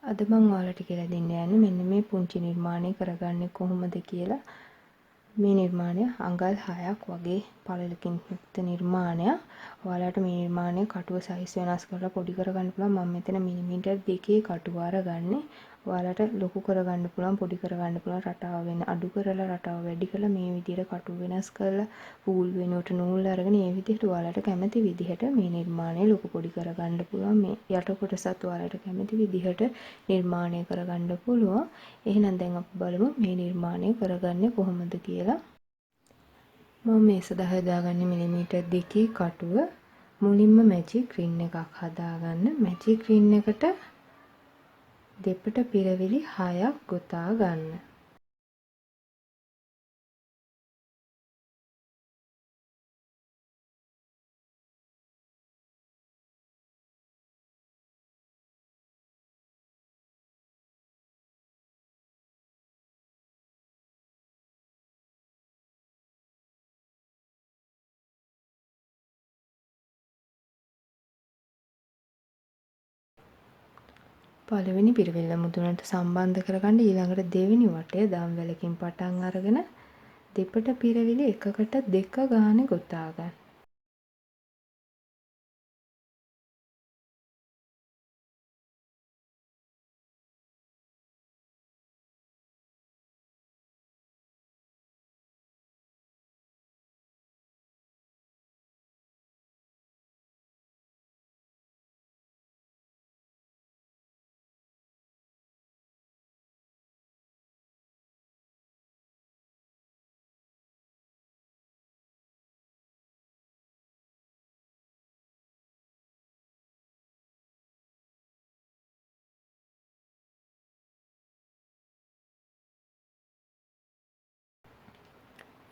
අද මම ඔයාලට කියලා දෙන්න යන්නේ මෙන්න මේ පුංචි නිර්මාණය කරගන්නේ කොහොමද කියලා. මේ නිර්මාණය අඟල් 6ක් වගේ පළලකින් යුක්ත නිර්මාණයක්. ඔයාලට මේ නිර්මාණය කටුව සයිස් වෙනස් කරලා පොඩි කරගන්න පුළුවන්. මම මෙතන මිලිමීටර් 2 කටුව අරගන්නේ. ඔයාලට ලොකු කරගන්න පුළුවන්, පොඩි කරගන්න පුළුවන්. රටාව වෙන අඩු කරලා රටාව වැඩි කරලා මේ විදිහට කටුව වෙනස් කරලා පූල් වෙනුවට නූල් අරගෙන මේ විදිහට ඔයාලට කැමති විදිහට මේ නිර්මාණය ලොකු පොඩි කරගන්න පුළුවන්. මේ යට කොටසත් ඔයාලට කැමති විදිහට නිර්මාණය කරගන්න පුළුවන්. එහෙනම් දැන් අපි බලමු මේ නිර්මාණය කරගන්නේ කොහොමද කියලා. මම මේස 10 දාගන්නේ මිලිමීටර් 2 කටුව. මුලින්ම මැජික් රින් එකක් හදාගන්න. මැජික් රින් එකට දෙපට පිරවිලි 6ක් ගොතා ගන්න. පළවෙනි පිරවිල්ල මුදුනට සම්බන්ධ කරගන්න ඊළඟට දෙවෙනි වටය දම් වැලකින් පටන් අරගෙන දෙපට පිරවිලි එකකට දෙක ගානේ ගොතා ගන්න.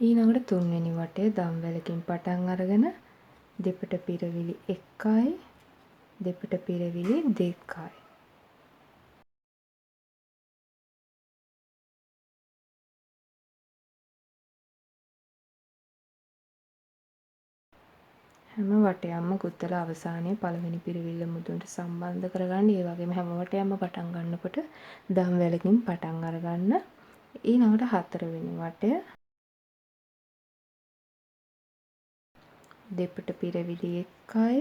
ඊළඟට තුන්වෙනි වටය දම් වැලකින් පටන් අරගෙන දෙපට පිරවිලි 1යි දෙපට පිරවිලි 2යි. හැම වටයක්ම ගොතලා අවසානයේ පළවෙනි පිරවිල්ල මුදුනට සම්බන්ධ කරගන්න. ඒ වගේම හැම වටයක්ම පටන් ගන්නකොට දම් වැලකින් පටන් අරගන්න. ඊළඟට හතරවෙනි වටය දෙපට පිරවිලි 1යි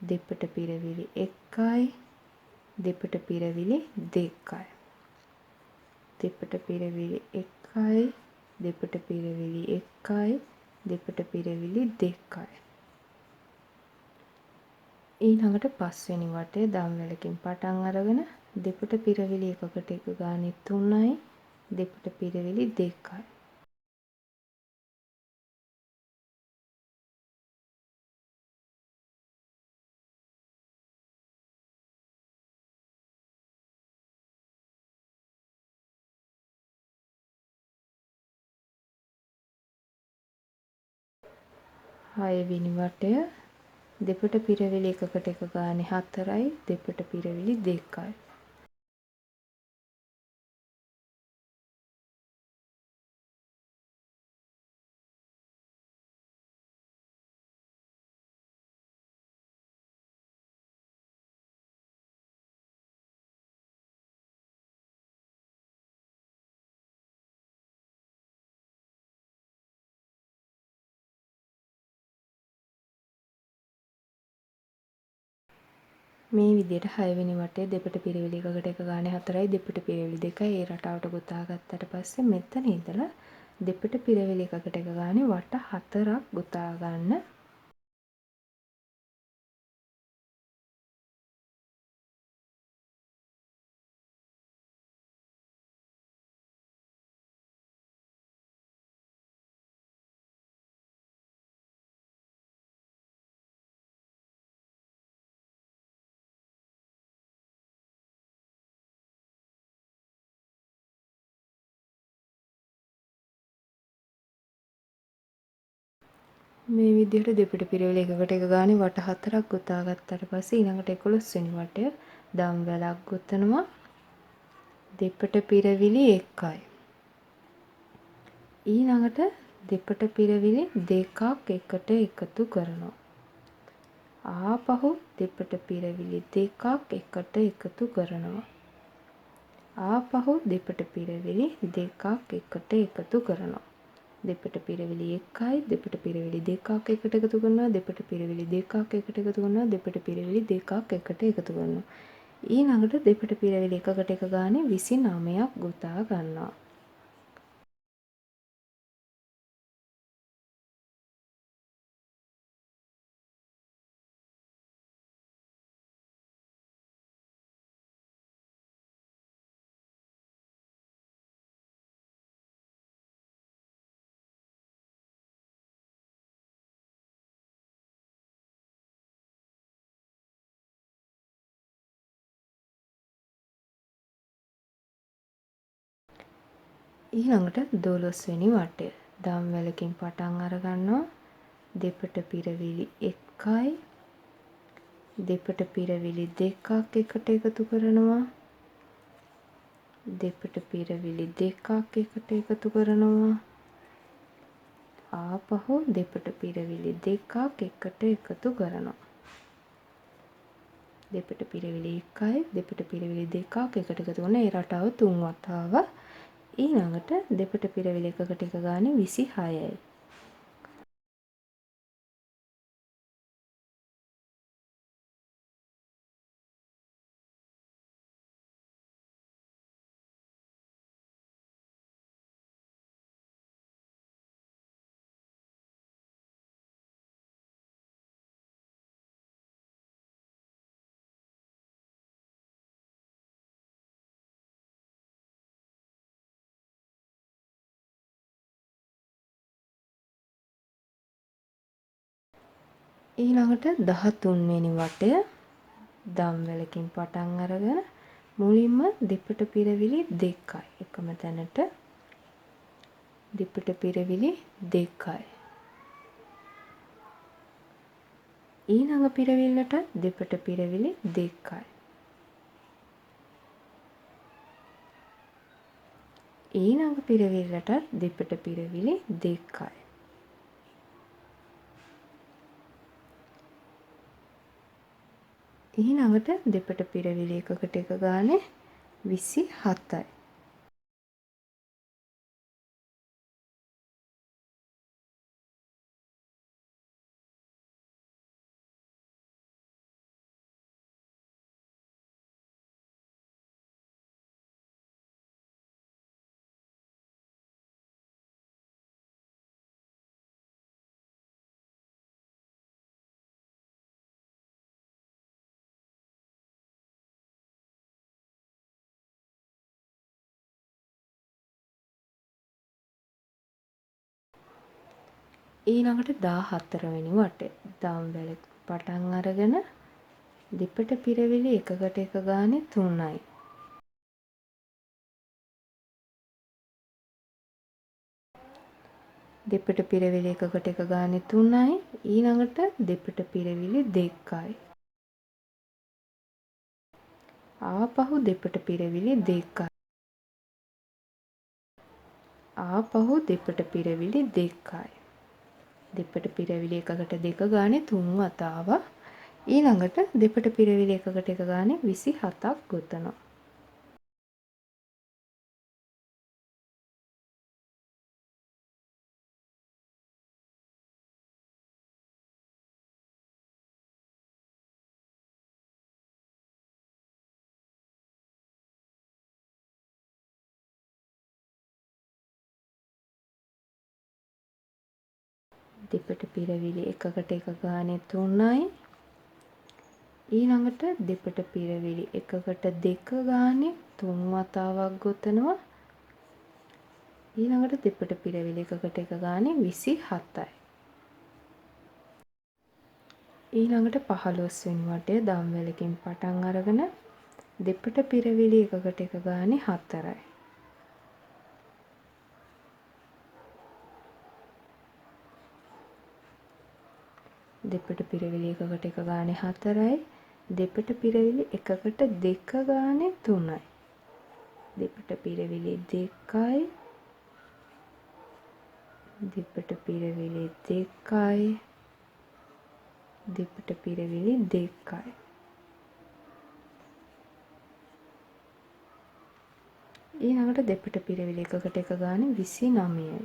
දෙපට පිරවිලි 1යි දෙපට පිරවිලි 2යි දෙපට පිරවිලි 1යි දෙපට පිරවිලි 1යි දෙපට පිරවිලි 2යි. ඊළඟට පස්වෙනි වටේ දම් වැලකින් පටන් අරගෙන දෙපට පිරවිලි එකකට එක ගානේ 3යි දෙපට පිරවිලි 2යි. හයවෙනි වටය දෙපට පිරවිලි එකකට එක ගානේ 4යි දෙපට පිරවිලි 2යි. මේ විදිහට 6 වෙනි වටේ දෙපට පිරවිලි එකකට එක ගානේ 4යි දෙපට පිරවිලි 2යි ඒ රටාවට ගොතා ගත්තට පස්සේ මෙතන ඉඳලා දෙපට පිරවිලි එකකට එක ගානේ වට 4ක් ගොතා ගන්න. මේ විදිහට දෙපට පිරවිලි එකකට එක ගානේ වට 4ක් ගොතා ගත්තට පස්සේ ඊළඟට 11 වෙනි වටය දම් වැලක් ගොතනවා දෙපට පිරවිලි 1යි. ඊළඟට දෙපට පිරවිලි 2ක් එකට එකතු කරනවා. ආපහු දෙපට පිරවිලි දෙකක් එකට එකතු කරනවා. ආපහු දෙපට පිරවිලි දෙකක් එකට එකතු කරනවා. දෙපට පිරවිලි 1යි දෙපට පිරවිලි දෙකක් එකට එකතු කරනවා. දෙපට පිරවිලි දෙකක් එකට එකතු කරනවා. දෙපට පිරවිලි දෙකක් එකට එකතු කරනවා. ඊළඟට දෙපට පිරවිලි එකකට එක ගානේ 29ක් ගොතා ගන්නවා. ඊළඟට 12 වෙනි වටය. දම් වැලකින් පටන් අර ගන්නවා. දෙපට පිරවිලි 1යි දෙපට පිරවිලි දෙකක් එකට එකතු කරනවා. දෙපට පිරවිලි දෙකක් එකට එකතු කරනවා. ආපහු දෙපට පිරවිලි දෙකක් එකට එකතු කරනවා. දෙපට පිරවිලි 1යි දෙපට පිරවිලි දෙකක් එකට එකතු කරන ඒ රටාව 3 වතාවක්. ඊළඟට දෙපට පිරවිලි එකකට එක ගානේ 26යි. ඊළඟට 13 වෙනි වටය. දම් වැලකින් පටන් අරගෙන මුලින්ම දෙපට පිරවිලි 2යි. එකම තැනට දෙපට පිරවිලි 2යි. ඊළඟ පිරවිල්ලට දෙපට පිරවිලි 2යි. ඊළඟ පිරවිල්ලට දෙපට පිරවිලි 2යි. ඊළඟට දෙපට පිරවිලි එකකට එක ගානේ 27යි. ඊළඟට 14 වෙනි වටය. දම් වැල පටන් අරගෙන දෙපට පිරවිලි එකකට එක ගානේ 3යි. දෙපට පිරවිලි එකකට එක ගානේ 3යි. ඊළඟට දෙපට පිරවිලි 2යි. ආපහු දෙපට පිරවිලි 2යි. ආපහු දෙපට පිරවිලි 2යි. දෙපට පිරවිලි එකකට දෙක ගානේ 3 වතාවක්. ඊළඟට දෙපට පිරවිලි එකකට එක ගානේ 27ක් ගොතනවා. දෙපට පිරවිලි එකකට එක ගානේ 3යි. ඊළඟට දෙපට පිරවිලි එකකට දෙක ගානේ 3 වතාවක් ගොතනවා. ඊළඟට දෙපට පිරවිලි එකකට එක ගානේ 27යි. ඊළඟට 15 වෙනි වටය. දම් වැලකින් පටන් අරගෙන දෙපට පිරවිලි එකකට එක ගානේ 4යි. දෙපට පිරවිලි එකකට එක ගානේ 4යි. දෙපට පිරවිලි එකකට දෙක ගානේ 3යි. දෙපට පිරවිලි 2යි. දෙපට පිරවිලි 2යි. දෙපිට පිරවිලි 2යි. ඊළඟට දෙපිට පිරවිලි එකකට එක ගානේ 29යි.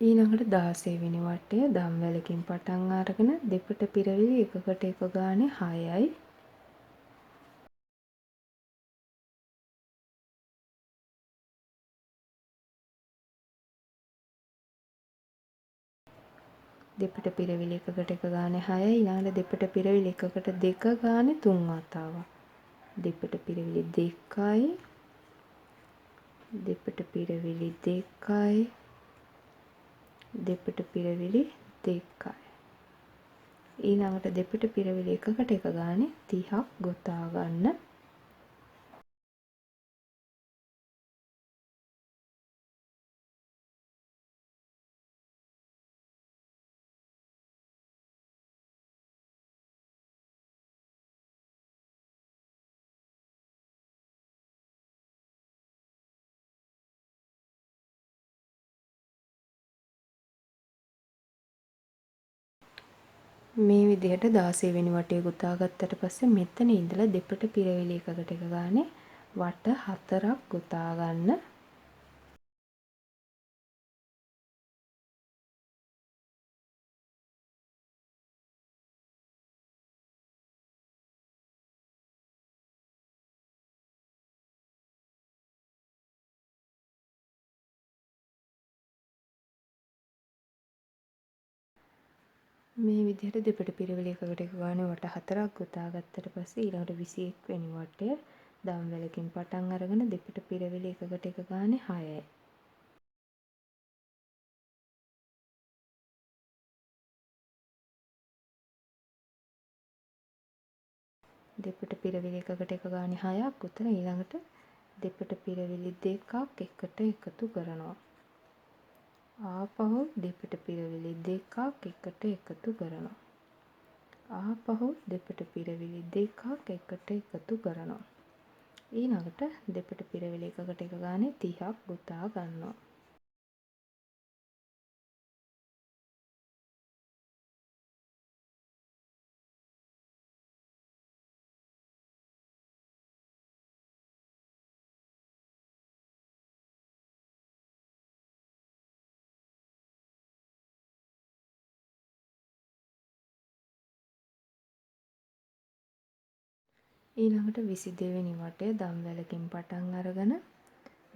ඊළඟට 16 වෙනි වටය දම්වැලකින් පටන් අරගෙන දෙපිට පිරවිලි එකකට එක ගානේ 6යි. දෙපිට පිරවිලි එකකට එක ගානේ 6යි. ඊළඟට දෙපිට පිරවිලි එකකට දෙක ගානේ 3 වතාවක්. දෙපිට පිරවිලි 2යි. දෙපිට පිරවිලි 2යි. දෙපිට පිරවිලි 2යි. ඊළඟට දෙපිට පිරවිලි එකකට එක ගානේ 30ක් ගොතා ගන්න. මේ විදිහට 16 වෙනි වටේ ගොතා ගත්තට පස්සේ මෙතන ඉඳලා දෙපිට පිරවිලි එකකට එක ගානේ වට 4ක් ගොතා ගන්න. මේ විදිහට දෙපිට පිරවිලි එකකට එක ගානේ වට 4ක් ගොතා ගත්තට පස්සේ ඊළඟට 21 වෙනි වටය දම්වැලකින් පටන් අරගෙන දෙපිට පිරවිලි එකකට එක ගානේ 6යි. දෙපිට පිරවිලි එකකට එක ගානේ 6ක් උතන ඊළඟට දෙපිට පිරවිලි දෙකක් එකට එකතු කරනවා. ආපහු දෙපිට පිරවිලි දෙකක් එකට එකතු කරනවා. ආපහු දෙපිට පිරවිලි දෙකක් එකට එකතු කරනවා. ඊළඟට දෙපිට පිරවිලි එකකට එක ගානේ 30ක් ගොතා ගන්නවා. ඊළඟට 22 වෙනි වටය දම්වැලකින් පටන් අරගෙන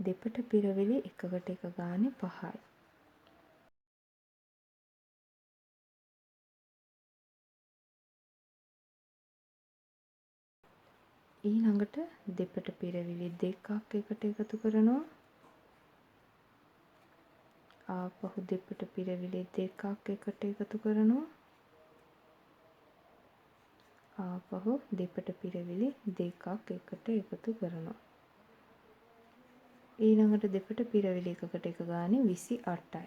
දෙපිට පිරවිලි එකකට එක ගානේ 5යි. ඊළඟට දෙපිට පිරවිලි දෙකක් එකට එකතු කරනවා. ආපහු දෙපිට පිරවිලි දෙකක් එකට එකතු කරනවා. ආපහු දෙපිට පිරවිලි දෙකක් එකට එකතු කරනවා. ඊළඟට දෙපිට පිරවිලි එකකට එක ගානේ 28යි.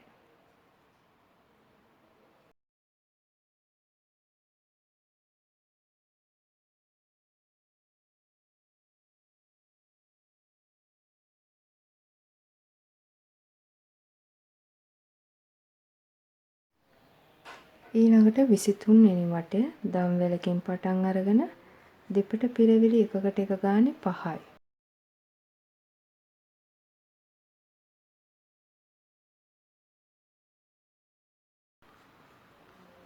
ඊළඟට 23 වෙනි වටය දම්වැලකින් පටන් අරගෙන දෙපිට පිරවිලි එකකට එක ගානේ 5යි.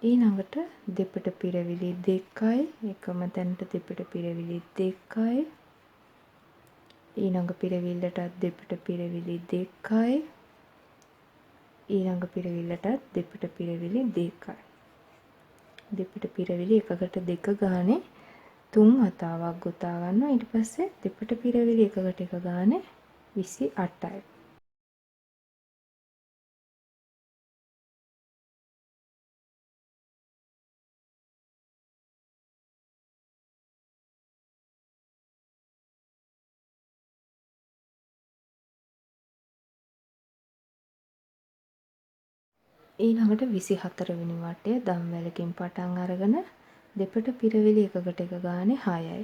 ඊළඟට දෙපිට පිරවිලි 2යි එකම තැනට දෙපිට පිරවිලි 2යි. ඊළඟ පිරවිල්ලටත් දෙපිට පිරවිලි 2යි. ඊළඟ පිරවිල්ලටත් දෙපිට පිරවිලි 2යි. දෙපිට පිරවිලි එකකට දෙක ගානේ 3 වතාවක් ගොතා ගන්නවා. ඊට පස්සේ දෙපිට පිරවිලි එකකට එක ගානේ 28යි. ඊළඟට 24 වෙනි වටය දම් වැලකින් පටන් අරගෙන දෙපට පිරවිලි එකකට එක ගානේ 6යි.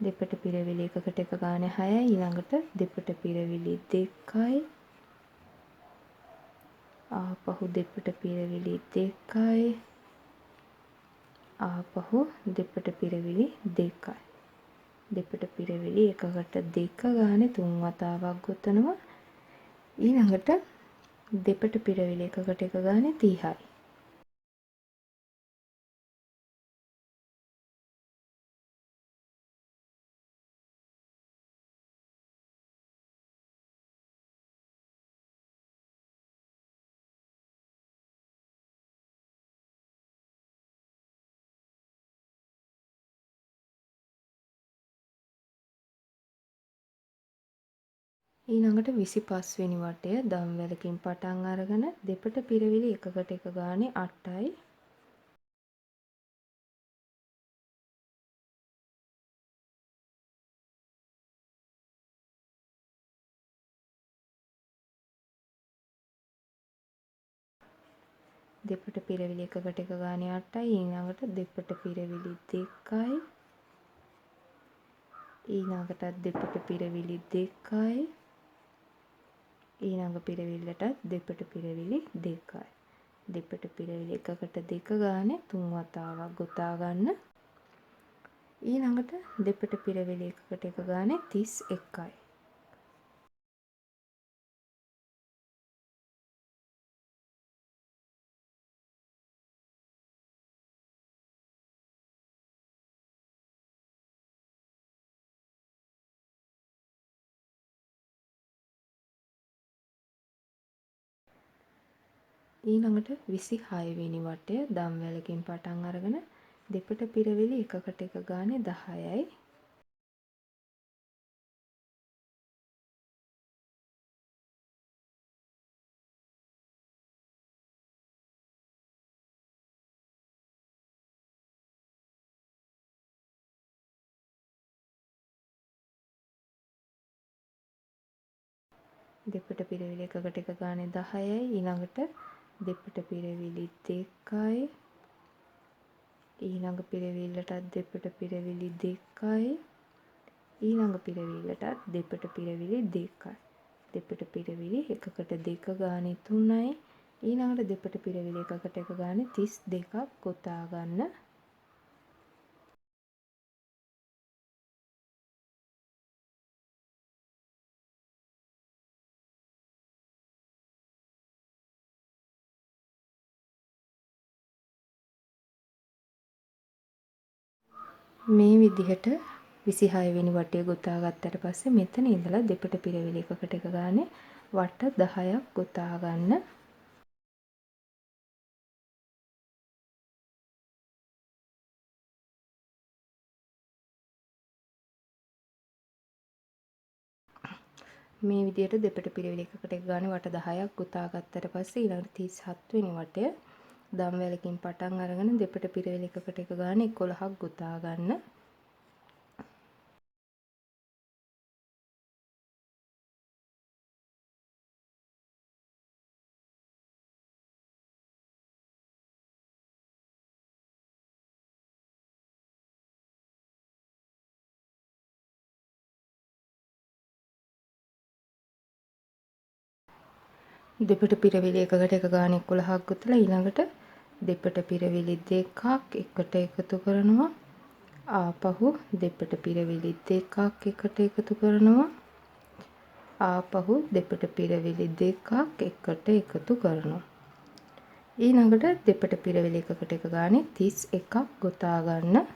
දෙපට පිරවිලි එකකට එක ගානේ 6යි. ඊළඟට දෙපට පිරවිලි 2යි. ආපහු දෙපට පිරවිලි 2යි. ආපහු දෙපට පිරවිලි 2යි. දෙපට පිරවිලි එකකට 2 ගානේ 3 වතාවක් ගොතනවා. ඊළඟට දෙපට පිරවිලි එකකට එක ගානේ 30යි. ඊළඟට 25 වෙනි වටය දම් වැලකින් පටන් අරගෙන දෙපට පිරවිලි එකකට එක ගානේ 8යි. දෙපට පිරවිලි එකකට එක ගානේ 8යි. ඊළඟට දෙපට පිරවිලි 2යි. ඊළඟටත් දෙපට පිරවිලි 2යි. ඊළඟ පිරවිල්ලටත් දෙපට පිරවිලි 2යි. දෙපට පිරවිලි එකකට 2 ගානේ 3 වතාවක් ගොතා ගන්න. ඊළඟට දෙපට පිරවිලි එකකට එක ගානේ 31යි. ඊළඟට 26 වෙනි වටය දම් වැලකින් පටන් අරගෙන දෙපට පිරවිලි එකකට එක ගානේ 10යි. දෙපට පිරවිලි එකකට එක ගානේ 10යි. ඊළඟට දෙපට පිරවිලි 2යි. ඊළඟ පිරවිල්ලටත් දෙපට පිරවිලි 2යි. ඊළඟ පිරවිල්ලටත් දෙපට පිරවිලි 2යි. දෙපට පිරවිලි එකකට 2 ගානේ 3යි. ඊළඟට දෙපට පිරවිලි එකකට එක ගානේ 32ක් ගොතා ගන්න. මේ විදිහට 26 වෙනි වටය ගොතා ගත්තට පස්සේ මෙතන ඉඳලා දෙපට පිරවිලි එකකට එක ගානේ වට 10ක් ගොතා ගන්න. මේ විදිහට දෙපට පිරවිලි එකකට එක ගානේ වට 10ක් ගොතා ගත්තට පස්සේ ඊළඟට 37 වෙනි වටය දම් වැලකින් පටන් අරගෙන දෙපට පිරවිලි එකකට එක ගානේ 11ක් ගොතා ගන්න. දෙපට පිරවිලි එකකට එක ගානේ 11ක් ගොතලා ඊළඟට දෙපට පිරවිලි දෙකක් එකට එකතු කරනවා. ආපහු දෙපට පිරවිලි දෙකක් එකට එකතු කරනවා. ආපහු දෙපට පිරවිලි දෙකක් එකට එකතු කරනවා. ඊළඟට දෙපට පිරවිලි එකකට එක ගානේ 31ක් ගොතා ගන්න.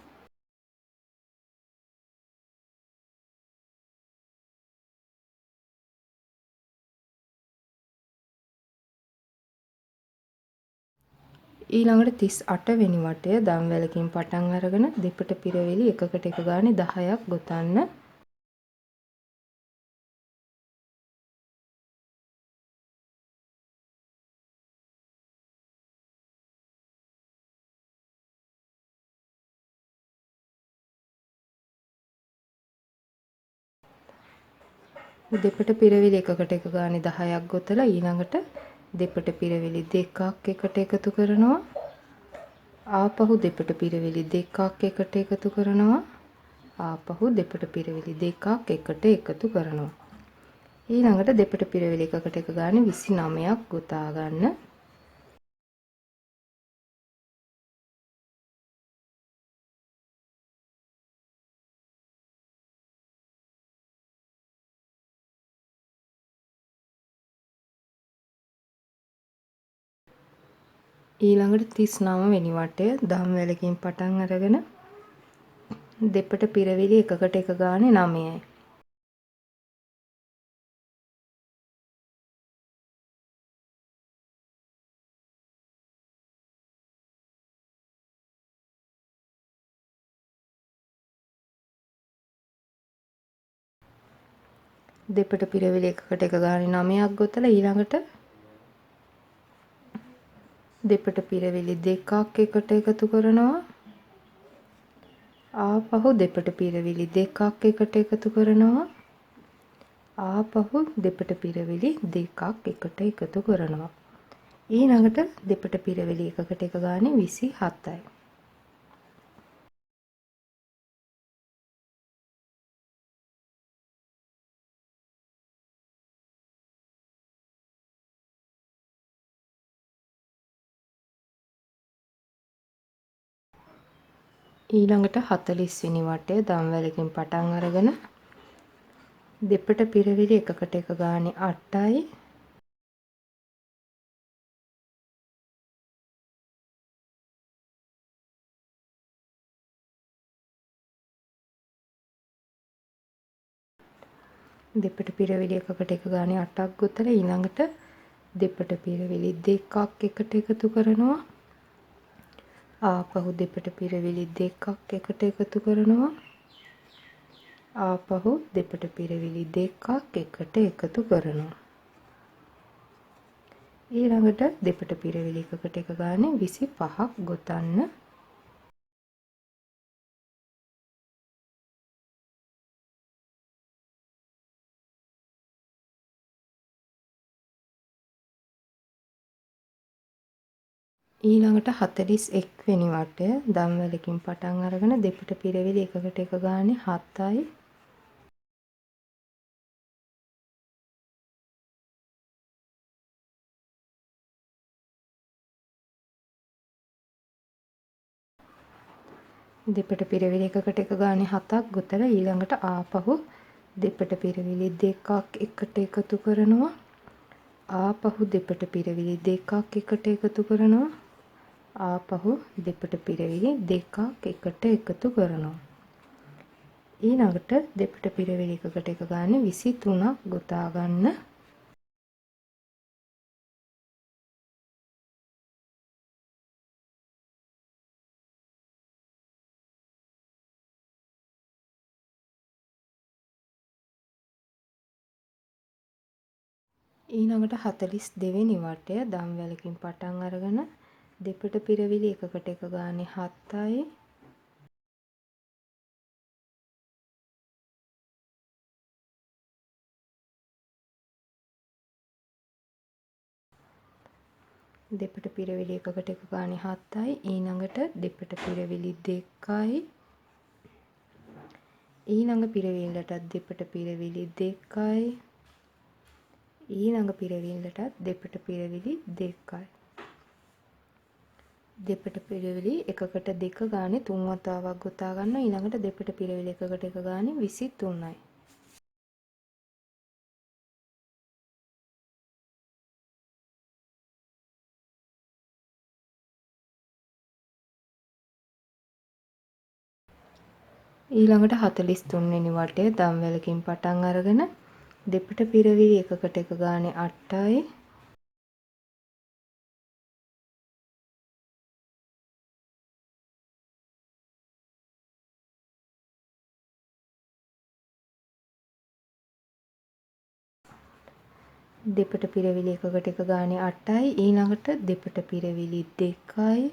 ඊළඟට 38 වෙනි වටය දම් වැලකින් පටන් අරගෙන දෙපට පිරවිලි එකකට එක ගානේ 10ක් ගොතන්න. දෙපට පිරවිලි එකකට එක ගානේ 10ක් ගොතලා ඊළඟට දෙපට පිරවිලි දෙකක් එකට එකතු කරනවා. ආපහු දෙපට පිරවිලි දෙකක් එකට එකතු කරනවා. ආපහු දෙපට පිරවිලි දෙකක් එකට එකතු කරනවා. ඊළඟට දෙපට පිරවිලි එකකට එක ගානේ 29ක් ගොතා ගන්න. ඊළඟට 39 වෙනි වටය දම් වැලකින් පටන් අරගෙන දෙපට පිරවිලි එකකට එක ගානේ 9යි. දෙපට පිරවිලි එකකට එක ගානේ 9ක් ගොතලා ඊළඟට දෙපට පිරවිලි දෙකක් එකට එකතු කරනවා. ආපහු දෙපට පිරවිලි දෙකක් එකට එකතු කරනවා. ආපහු දෙපට පිරවිලි දෙකක් එකට එකතු කරනවා. ඊළඟට දෙපට පිරවිලි එකකට එක ගානේ 27යි. ඊළඟට 40 වෙනි වටය දම් වැලකින් පටන් අරගෙන දෙපට පිරවිලි එකකට එක ගානේ 8යි. දෙපට පිරවිලි එකකට එක ගානේ 8ක් ගොතලා ඊළඟට දෙපට පිරවිලි දෙකක් එකට එකතු කරනවා. ආපහු දෙපට පිරවිලි දෙකක් එකට එකතු කරනවා. ආපහු දෙපට පිරවිලි දෙකක් එකට එකතු කරනවා. ඊළඟට දෙපට පිරවිලි එකකට එක ගානේ 25ක් ගොතන්න. ඊළඟට 41 වෙනි වටය දම් වැලකින් පටන් අරගෙන දෙපට පිරවිලි එකකට එක ගානේ 7යි. දෙපට පිරවිලි එකකට එක ගානේ 7ක් ගොතලා ඊළඟට ආපහු දෙපට පිරවිලි දෙකක් එකට එකතු කරනවා. ආපහු දෙපට පිරවිලි දෙකක් එකට එකතු කරනවා. ආපහු දෙපට පිරවිලි දෙකක් එකට එකතු කරනවා. ඊළඟට දෙපට පිරවිලි එකකට එක ගානේ 23ක් ගොතා ගන්න. ඊළඟට 42 වෙනි වටය දම් වැලකින් පටන් අරගෙන දෙපට පිරවිලි එකකට එක ගානේ 7යි. දෙපට පිරවිලි එකකට එක ගානේ 7යි. ඊළඟට දෙපට පිරවිලි 2යි. ඊළඟ පිරවිල්ලටත් දෙපට පිරවිලි 2යි. ඊළඟ පිරවිල්ලටත් දෙපට පිරවිලි 2යි. දෙපට පිරවිලි එකකට දෙක ගානේ 3 වතාවක් ගොතා ගන්න. ඊළඟට දෙපට පිරවිලි එකකට එක ගානේ 23යි. ඊළඟට 43 වෙනි වටය දම් වැලකින් පටන් අරගෙන දෙපට පිරවිලි එකකට එක ගානේ 8යි. දෙපට පිරවිලි එකකට එක ගානේ 8යි. ඊළඟට දෙපට පිරවිලි 2යි.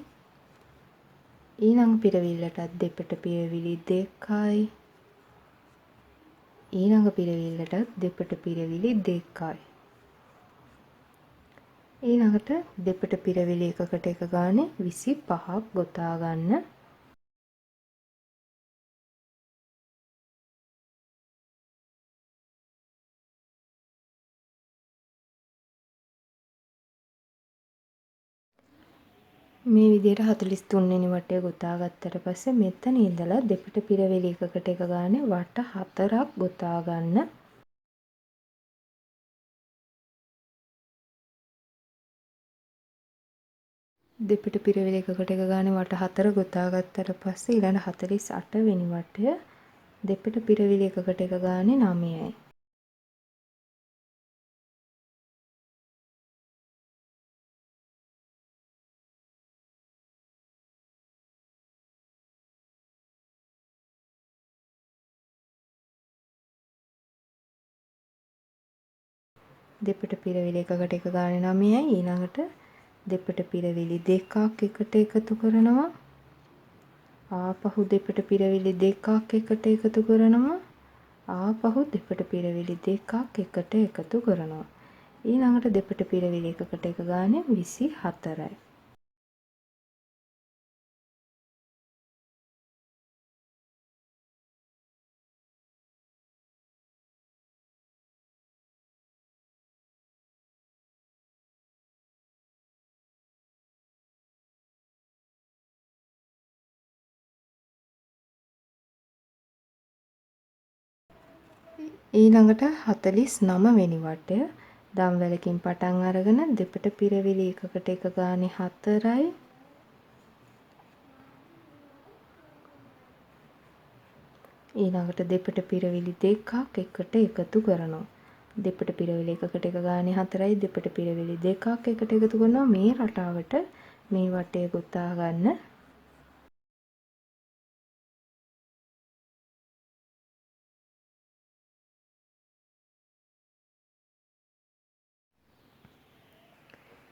ඊළඟ පිරවිල්ලටත් දෙපට පිරවිලි 2යි. ඊළඟ පිරවිල්ලට දෙපට පිරවිලි 2යි. ඊළඟට දෙපට පිරවිලි එකකට එක ගානේ 25ක් ගොතා ගන්න. මේ විදිහට 43 වෙනි වටය ගොතා ගත්තට පස්සේ මෙතන ඉඳලා දෙපට පිරවිලි එකකට එක ගානේ වට 4ක් ගොතා ගන්න. දෙපට පිරවිලි එකකට එක ගානේ වට 4 ගොතා ගත්තට පස්සේ ඊළඟ 48 වෙනි වටය දෙපට පිරවිලි එකකට එක ගානේ 9යි. දෙපට පිරවිලි එකකට එක ගානේ 9යි. ඊළඟට දෙපට පිරවිලි දෙකක් එකට එකතු කරනවා. ආපහු දෙපට පිරවිලි දෙකක් එකට එකතු කරනවා. ආපහු දෙපට පිරවිලි දෙකක් එකට එකතු කරනවා. ඊළඟට දෙපට පිරවිලි එකකට එක ගානේ 24යි. ඊළඟට 49 වෙනි වටය දම්වැලකින් පටන් අරගෙන දෙපට පිරවිලි එකකට එක ගානේ 4යි. ඊළඟට දෙපට පිරවිලි දෙකක් එකට එකතු කරනවා. දෙපට පිරවිලි එකකට එක ගානේ 4යි. දෙපට පිරවිලි දෙකක් එකට එකතු කරනවා. මේ රටාවට මේ වටය ගොතා ගන්න.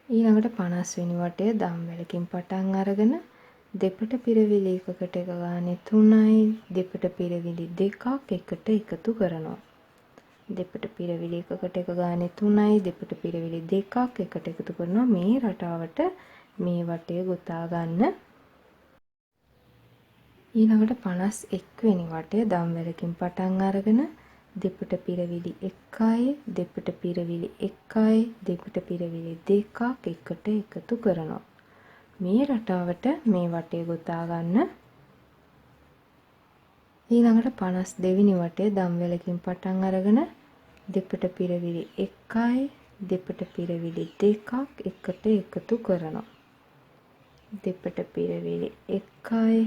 ඊළඟට 50 වෙනි වටය දම්වැලකින් පටන් අරගෙන දෙපට පිරවිලි එකකට එක ගානේ 3යි. දෙපට පිරවිලි දෙකක් එකට එකතු කරනවා. දෙපට පිරවිලි එකකට එක ගානේ 3යි. දෙපට පිරවිලි දෙකක් එකට එකතු කරනවා. මේ රටාවට මේ වටය ගොතා ගන්න. ඊළඟට 51 වෙනි වටය දම්වැලකින් පටන් අරගෙන දෙපට පිරවිලි 1යි. දෙපට පිරවිලි 1යි. දෙපට පිරවිලි දෙකක් එකට එකතු කරනවා. මේ රටාවට මේ වටය ගොතා ගන්න. ඊළඟට 52 වෙනි වටය දම්වැලකින් පටන් අරගෙන දෙපට පිරවිලි 1යි. දෙපට පිරවිලි දෙකක් එකට එකතු කරනවා. දෙපට පිරවිලි 1යි.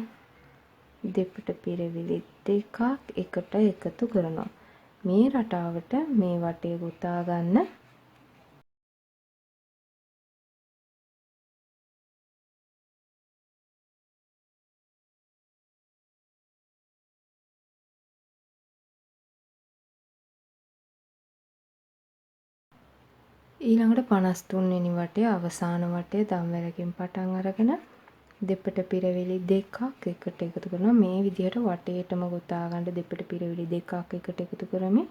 දෙපට පිරවිලි දෙකක් එකට එකතු කරනවා. මේ රටාවට මේ වටය ගොතා ගන්න. ඊළඟට 53 වෙනි වටය අවසාන වටය දම්වැලකින් පටන් අරගෙන දෙපට පිරවිලි දෙකක් එකට එකතු කරනවා. මේ විදිහට වටේටම ගොතා ගන්න දෙපට පිරවිලි දෙකක් එකට එකතු කරමින්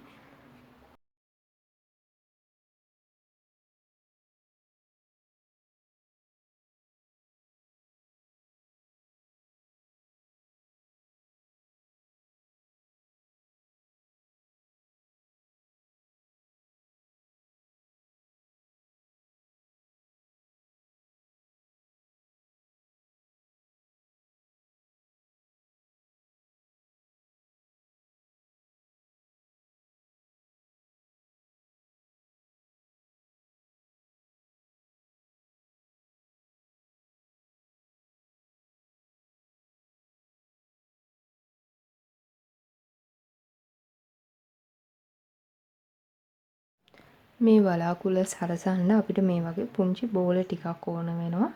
මේ වලාකුළ සරසන්න අපිට මේ වගේ පුංචි බෝල ටිකක් ඕන වෙනවා.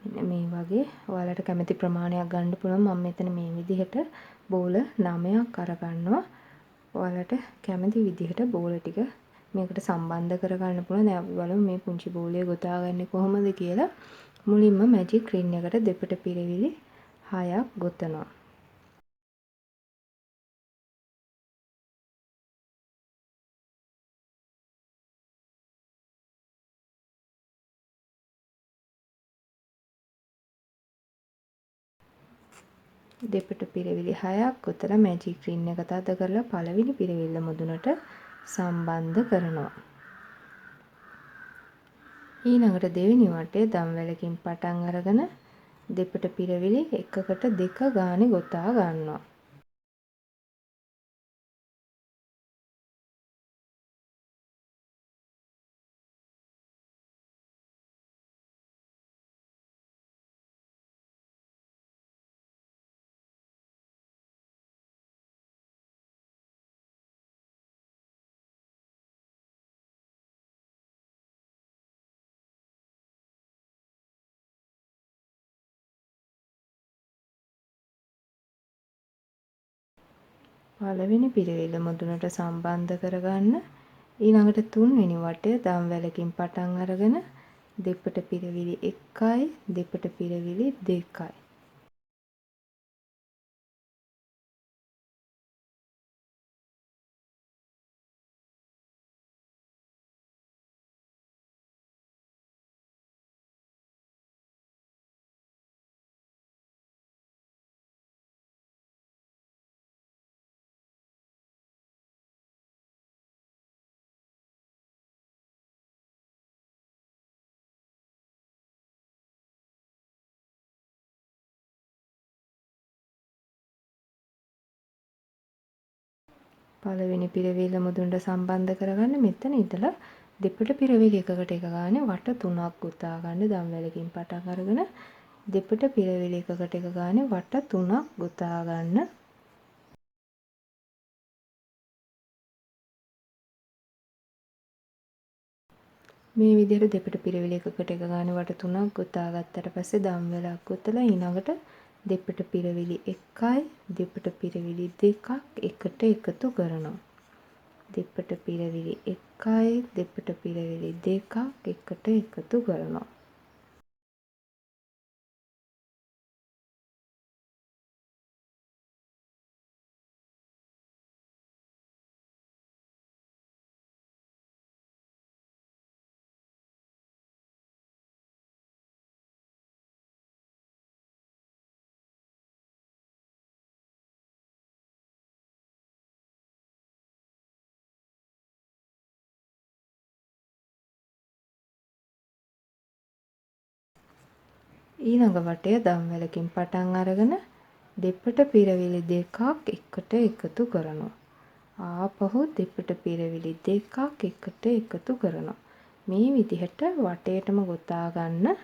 මෙන්න මේ වගේ ඔයාලට කැමති ප්‍රමාණයක් ගන්න පුළුවන්. මම මෙතන මේ විදිහට බෝල 9ක් අරගන්නවා. ඔයාලට කැමති විදිහට බෝල ටික මේකට සම්බන්ධ කරගන්න පුළුවන්. දැන් අපි බලමු මේ පුංචි බෝලය ගොතාගන්නේ කොහොමද කියලා. මුලින්ම මැජික් රින් එකට දෙපට පිරවිලි 6ක් ගොතනවා. දෙපට පිරවිලි 6ක් ගොතලා මැජික් රින් එක තද කරලා පළවෙනි පිරවිල්ල මුදුනට සම්බන්ධ කරනවා. ඊළඟට දෙවෙනි වටේ දම්වැලකින් පටන් අරගෙන දෙපට පිරවිලි 1කට 2 ගානේ ගොතා ගන්නවා. පළවෙනි පිරවිල්ල මුදුනට සම්බන්ධ කරගන්න. ඊළඟට තුන්වෙනි වටය දම්වැලකින් පටන් අරගෙන දෙපට පිරවිලි 1යි දෙපට පිරවිලි 2යි. පළවෙනි පිරවිල්ල මුදුනට සම්බන්ධ කරගන්න මෙතන ඉඳලා දෙපට පිරවිලි එකකට එක ගානේ වට 3ක් ගොතා ගන්න දම්වැලකින් පටන් අරගෙන දෙපට පිරවිලි එකකට එක ගානේ වට 3ක් ගොතා ගන්න. මේ විදිහට දෙපට පිරවිලි එකකට එක ගානේ වට 3ක් ගොතා ගත්තට පස්සේ දම්වැලක් ගොතලා ඊළඟට දෙපට පිරවිලි 1යි දෙපට පිරවිලි 2ක් එකට එකතු කරනවා. දෙපට පිරවිලි 1යි දෙපට පිරවිලි 2ක් එකට එකතු කරනවා. ඊළඟ වටය දම්වැලකින් පටන් අරගෙන දෙපට පිරවිලි 2ක් එකට එකතු කරනවා. ආපහු දෙපට පිරවිලි 2ක් එකට එකතු කරනවා. මේ විදිහට වටේටම ගොතා ගන්න.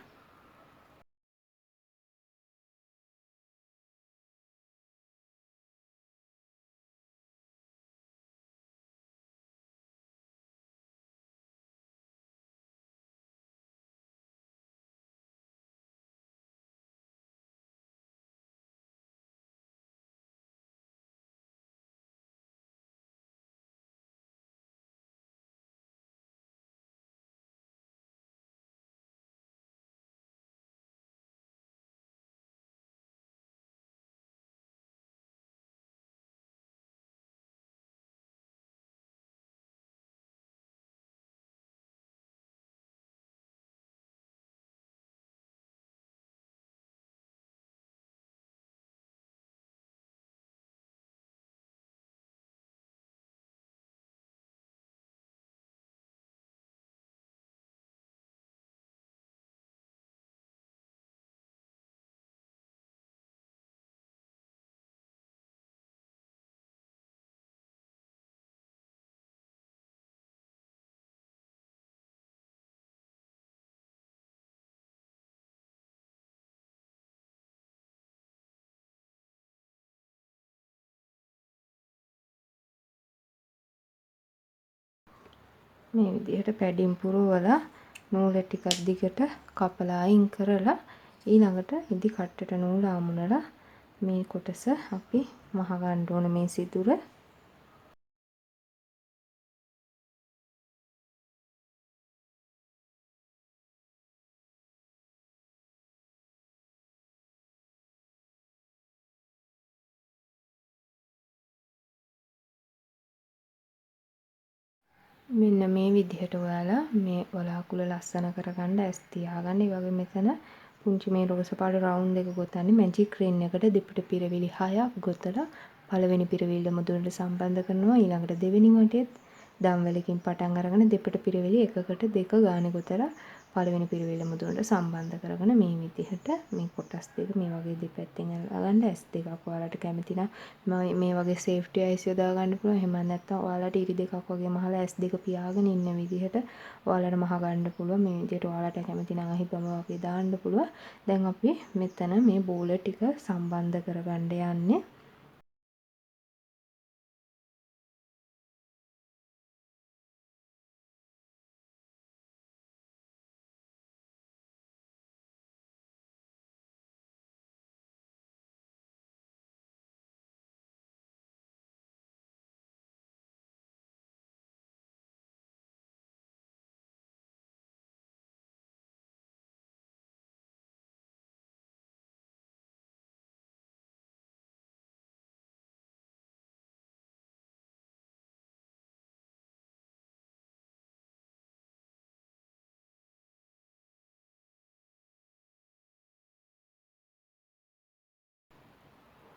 මේ විදිහට පැඩින් පුරවලා නූල ටිකක් දිගට කපලා අයින් කරලා ඊළඟට ඉදි කට්ටට නූල අමුණලා මේ කොටස අපි මහ ගන්න ඕන මේ සිදුර. මෙන්න මේ විදිහට ඔයාලා මේ වලාකුළු ලස්සන කරගන්න ඇස් තියාගන්න. ඒ වගේ මෙතන පුංචි මේ රෝස පාට රවුන්ඩ් එක ගොතන්නේ මැජික් රේන් එකට දෙපිට පිරවිලි 6ක් ගොතලා පළවෙනි පිරවිල්ල මුදුනට සම්බන්ධ කරනවා. ඊළඟට දෙවෙනි වටේත් දම්වැලකින් පටන් අරගෙන දෙපිට පිරවිලි 1කට 2 ගානේ ගොතලා පළවෙනි පිරවිල්ල මුදුනට සම්බන්ධ කරගෙන මේ විදිහට මේ කොටස් දෙක මේ වගේ දෙපැත්තෙන් අල්ලා ගන්න S2ක් ඔයාලට කැමති නම් මේ වගේ සේෆ්ටි අයිස් යොදා ගන්න පුළුවන්. එහෙම නැත්නම් ඔයාලට ඉරි දෙකක් වගේ මහලා S2 පියාගෙන ඉන්න විදිහට ඔයාලට මහ ගන්න පුළුවන්. මේ විදිහට ඔයාලට කැමති නම් අහිපම වගේ දාන්න පුළුවන්. දැන් අපි මෙතන මේ බෝල ටික සම්බන්ධ කරගන්න යන්නේ.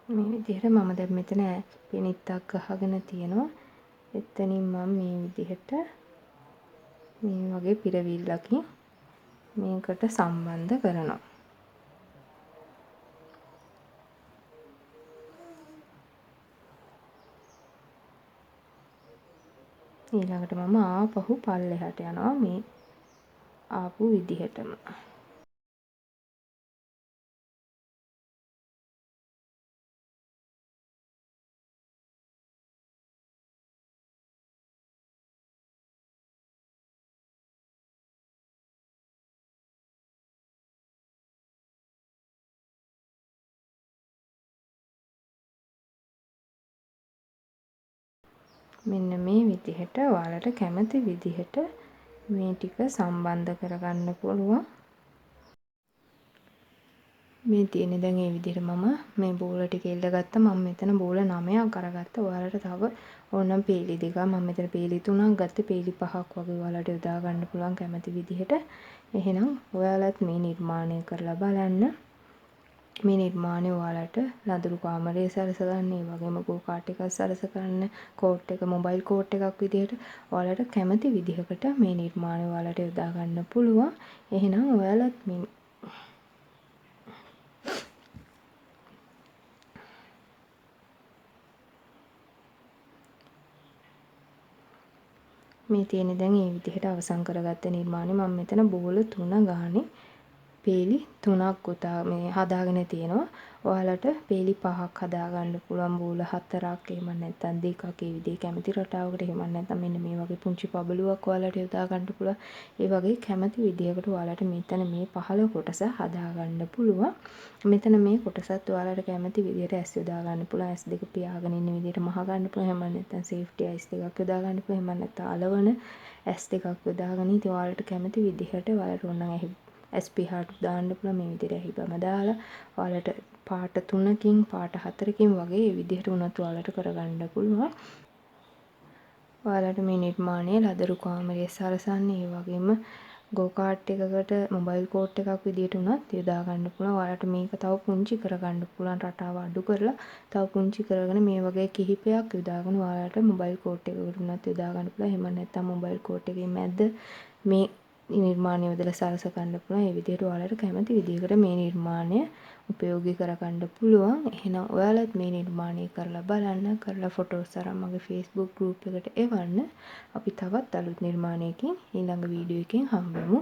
මේ විදිහට මම දැන් මෙතන පිනිත්තක් ගහගෙන තියෙනවා. එතනින් මම මේ විදිහට මේ වගේ පිරවිල්ලකින් මේකට සම්බන්ධ කරනවා. ඊළඟට මම ආපහු පල්ලෙහාට යනවා මේ ආපු විදිහටම. මෙන්න මේ විදිහට ඔයාලට කැමති විදිහට මේ ටික සම්බන්ධ කරගන්න පුළුවන්. මේ තියෙන්නේ දැන් මේ විදිහට මම මේ බෝල ටික එල්ලගත්තා. මම මෙතන බෝල 9ක් අරගත්තා. ඔයාලට තව ඕනනම් පේලි දෙකක් මම මෙතන පේලි 3ක් ගත්තේ. පේලි 5ක් වගේ ඔයාලට යොදා ගන්න පුළුවන් කැමති විදිහට. එහෙනම් ඔයාලත් මේ නිර්මාණය කරලා බලන්න. මේ නිර්මාණය ඔයාලට ලදරු කාමරයේ සරස ගන්න, ඒ වගේම ගෝ කාට් එකක් සරස ගන්න, කෝට් එක මොබයිල් කෝට් එකක් විදිහට ඔයාලට කැමති විදිහකට මේ නිර්මාණය ඔයාලට යොදා ගන්න පුළුවන්. එහෙනම් ඔයාලත් මේ තියෙන්නේ දැන් මේ විදිහට අවසන් කරගත්ත නිර්මාණය. මම මෙතන බෝල 3 ගානේ පේලි 3ක් ගොතා මේ හදාගෙන තියෙනවා. ඔයාලට පේලි 5ක් හදා ගන්න පුළුවන්. බෝල 4ක් එහෙම නැත්නම් 2ක් ඒ විදිහේ කැමති රටාවකට. එහෙම නැත්නම් මෙන්න මේ වගේ පුංචි පබළුවක් ඔයාලට යොදා ගන්න පුළුවන්. ඒ වගේ කැමති විදිහකට ඔයාලට මෙතන මේ පහළ කොටස හදා ගන්න පුළුවන්. මෙතන මේ කොටසත් ඔයාලට කැමති විදිහට ඇස් යොදා ගන්න පුළුවන්. ඇස් දෙක පියාගෙන ඉන්න විදිහට මහ ගන්න පුළුවන්. එහෙම නැත්නම් සේෆ්ටි අයිස් දෙකක් යොදා ගන්න පුළුවන්. එහෙම නැත්නම් අලවන ඇස් දෙකක් යොදාගෙන ඉතින් ඔයාලට කැමති විදිහට ඔයාලට ඕන නම් SP හාට් දාන්න පුළුවන්. මේ විදිහට ඇහිපම දාලා ඔයාලට පාට 3කින් පාට 4කින් වගේ මේ විදිහට උනත් ඔයාලට කරගන්න පුළුවන්. ඔයාලට මේ නිර්මාණය ලදරු කාමරයේ සරසන්නේ ඒ වගේම ගෝ කාට් එකකට මොබයිල් කෝට් එකක් විදිහට උනත් යොදා ගන්න පුළුවන්. ඔයාලට මේක තව පුංචි කරගන්න පුළුවන්. රටාව අඩු කරලා තව පුංචි කරගෙන මේ වගේ කිහිපයක් යොදාගෙන ඔයාලට මොබයිල් කෝට් එකකට උනත් යොදා ගන්න පුළුවන්. එහෙම නැත්නම් මොබයිල් කෝට් එකේ මැද මේ නිර්මාණය යොදලා සරස ගන්න පුළුවන්. ඒ විදිහට ඔයාලට කැමති විදිහකට මේ නිර්මාණය උපයෝගී කරගන්න පුළුවන්. එහෙනම් ඔයාලත් මේ නිර්මාණය කරලා බලන්න. කරලා ෆොටෝස් අරන් මගේ Facebook group එකට එවන්න. අපි තවත් අලුත් නිර්මාණයකින් ඊළඟ වීඩියෝ එකකින් හම්බෙමු.